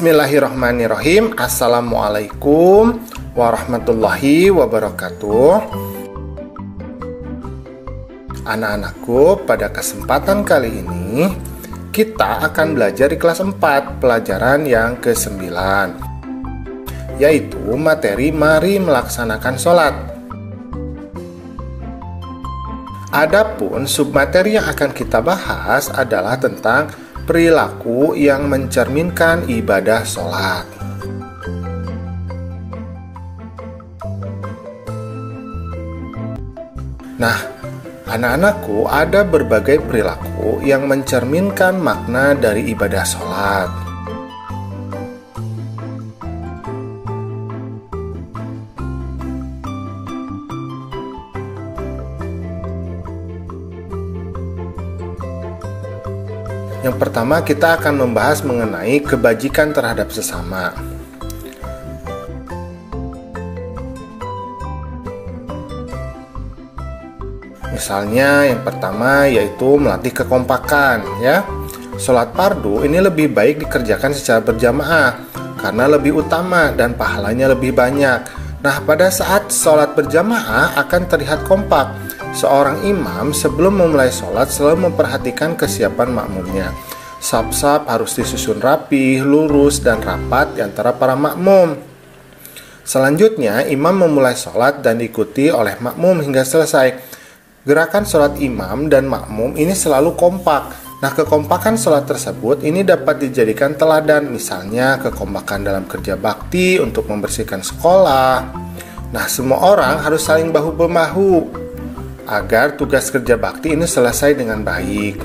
Bismillahirrahmanirrahim. Assalamualaikum warahmatullahi wabarakatuh. Anak-anakku, pada kesempatan kali ini kita akan belajar di kelas 4, pelajaran yang ke-9, yaitu materi mari melaksanakan sholat. Adapun submateri yang akan kita bahas adalah tentang perilaku yang mencerminkan ibadah sholat. Nah, anak-anakku, ada berbagai perilaku yang mencerminkan makna dari ibadah sholat. Yang pertama, kita akan membahas mengenai kebajikan terhadap sesama. Misalnya, yang pertama yaitu melatih kekompakan, ya. Sholat fardu ini lebih baik dikerjakan secara berjamaah karena lebih utama dan pahalanya lebih banyak. Nah, pada saat sholat berjamaah akan terlihat kompak. Seorang imam sebelum memulai sholat selalu memperhatikan kesiapan makmumnya. Saf-saf harus disusun rapi, lurus, dan rapat di antara para makmum. Selanjutnya, imam memulai sholat dan diikuti oleh makmum hingga selesai. Gerakan sholat imam dan makmum ini selalu kompak. Nah, kekompakan sholat tersebut ini dapat dijadikan teladan, misalnya kekompakan dalam kerja bakti untuk membersihkan sekolah. Nah, semua orang harus saling bahu-membahu agar tugas kerja bakti ini selesai dengan baik.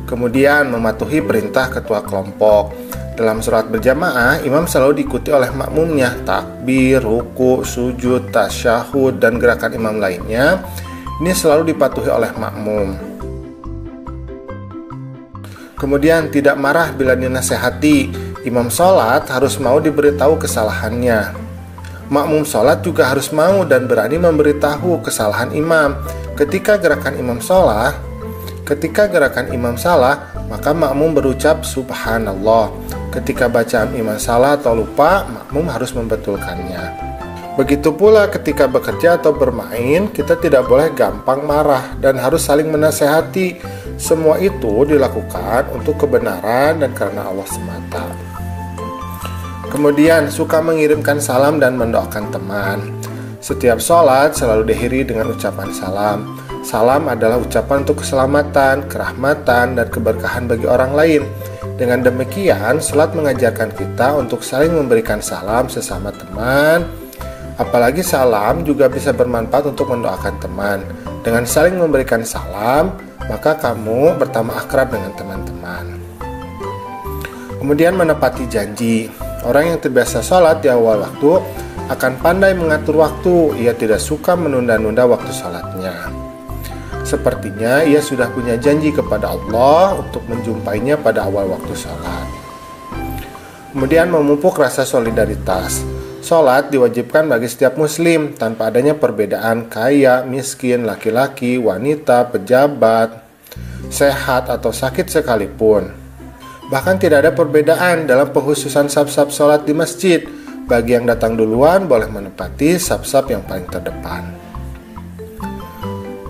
Kemudian, mematuhi perintah ketua kelompok. Dalam sholat berjamaah, imam selalu diikuti oleh makmumnya. Takbir, ruku, sujud, tasyahud, dan gerakan imam lainnya ini selalu dipatuhi oleh makmum. Kemudian, tidak marah bila dinasehati. Imam sholat harus mau diberitahu kesalahannya. Makmum sholat juga harus mau dan berani memberitahu kesalahan imam. Ketika gerakan imam salah, maka makmum berucap subhanallah. Ketika bacaan imam salah atau lupa, makmum harus membetulkannya. Begitu pula ketika bekerja atau bermain, kita tidak boleh gampang marah dan harus saling menasehati. Semua itu dilakukan untuk kebenaran dan karena Allah semata. Kemudian, suka mengirimkan salam dan mendoakan teman. Setiap sholat selalu diakhiri dengan ucapan salam. Salam adalah ucapan untuk keselamatan, kerahmatan, dan keberkahan bagi orang lain. Dengan demikian, sholat mengajarkan kita untuk saling memberikan salam sesama teman. Apalagi salam juga bisa bermanfaat untuk mendoakan teman. Dengan saling memberikan salam, maka kamu bertambah akrab dengan teman-teman. Kemudian, menepati janji. Orang yang terbiasa sholat di awal waktu akan pandai mengatur waktu. Ia tidak suka menunda-nunda waktu sholatnya. Sepertinya ia sudah punya janji kepada Allah untuk menjumpainya pada awal waktu sholat. Kemudian, memupuk rasa solidaritas. Sholat diwajibkan bagi setiap muslim tanpa adanya perbedaan kaya, miskin, laki-laki, wanita, pejabat, sehat atau sakit sekalipun. Bahkan tidak ada perbedaan dalam pengkhususan saf-saf sholat di masjid. Bagi yang datang duluan boleh menempati saf-saf yang paling terdepan.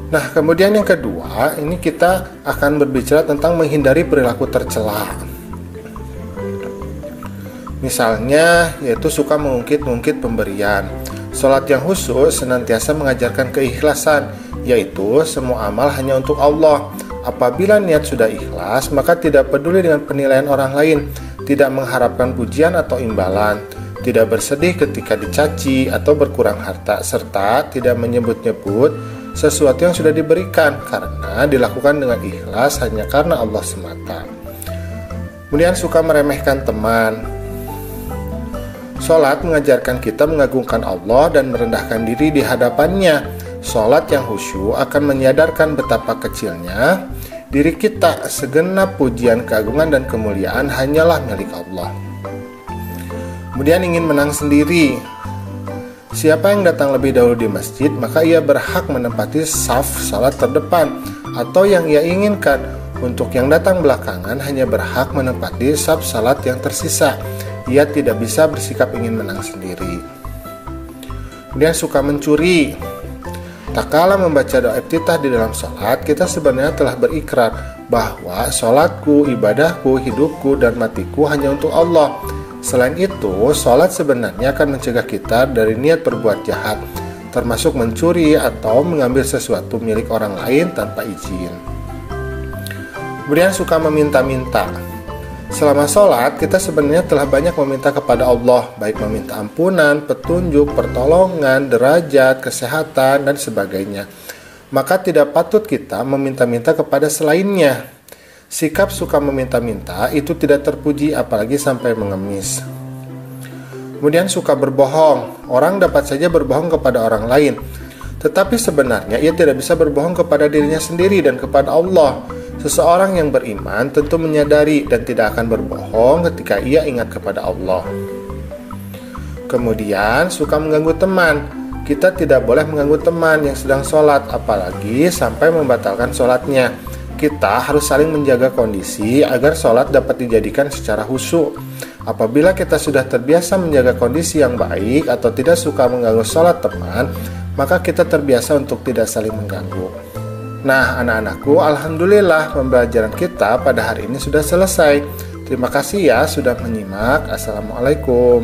Nah, kemudian yang kedua, ini kita akan berbicara tentang menghindari perilaku tercela. Misalnya, yaitu suka mengungkit-ungkit pemberian. Sholat yang khusyuk senantiasa mengajarkan keikhlasan, yaitu semua amal hanya untuk Allah. Apabila niat sudah ikhlas, maka tidak peduli dengan penilaian orang lain, tidak mengharapkan pujian atau imbalan, tidak bersedih ketika dicaci atau berkurang harta, serta tidak menyebut-nyebut sesuatu yang sudah diberikan karena dilakukan dengan ikhlas hanya karena Allah semata. Kemudian, suka meremehkan teman. Sholat mengajarkan kita mengagungkan Allah dan merendahkan diri di hadapannya. Sholat yang khusyuk akan menyadarkan betapa kecilnya diri kita. Segenap pujian, keagungan, dan kemuliaan hanyalah milik Allah. Kemudian, ingin menang sendiri. Siapa yang datang lebih dahulu di masjid, maka ia berhak menempati saf salat terdepan atau yang ia inginkan. Untuk yang datang belakangan hanya berhak menempati saf salat yang tersisa. ia tidak bisa bersikap ingin menang sendiri. Kemudian suka mencuri. Tak kalah membaca doa iftitah di dalam sholat, kita sebenarnya telah berikrar bahwa sholatku, ibadahku, hidupku, dan matiku hanya untuk Allah. Selain itu, sholat sebenarnya akan mencegah kita dari niat berbuat jahat, termasuk mencuri atau mengambil sesuatu milik orang lain tanpa izin. Kemudian suka meminta-minta. Selama sholat, kita sebenarnya telah banyak meminta kepada Allah, baik meminta ampunan, petunjuk, pertolongan, derajat, kesehatan, dan sebagainya. Maka tidak patut kita meminta-minta kepada selainnya. Sikap suka meminta-minta itu tidak terpuji, apalagi sampai mengemis. Kemudian suka berbohong. Orang dapat saja berbohong kepada orang lain, tetapi sebenarnya ia tidak bisa berbohong kepada dirinya sendiri dan kepada Allah. Seseorang yang beriman tentu menyadari dan tidak akan berbohong ketika ia ingat kepada Allah. Kemudian suka mengganggu teman. Kita tidak boleh mengganggu teman yang sedang sholat, apalagi sampai membatalkan sholatnya. Kita harus saling menjaga kondisi agar sholat dapat dijadikan secara khusyuk. Apabila kita sudah terbiasa menjaga kondisi yang baik atau tidak suka mengganggu sholat teman, maka kita terbiasa untuk tidak saling mengganggu. Nah, anak-anakku, alhamdulillah pembelajaran kita pada hari ini sudah selesai. Terima kasih ya sudah menyimak. Assalamualaikum.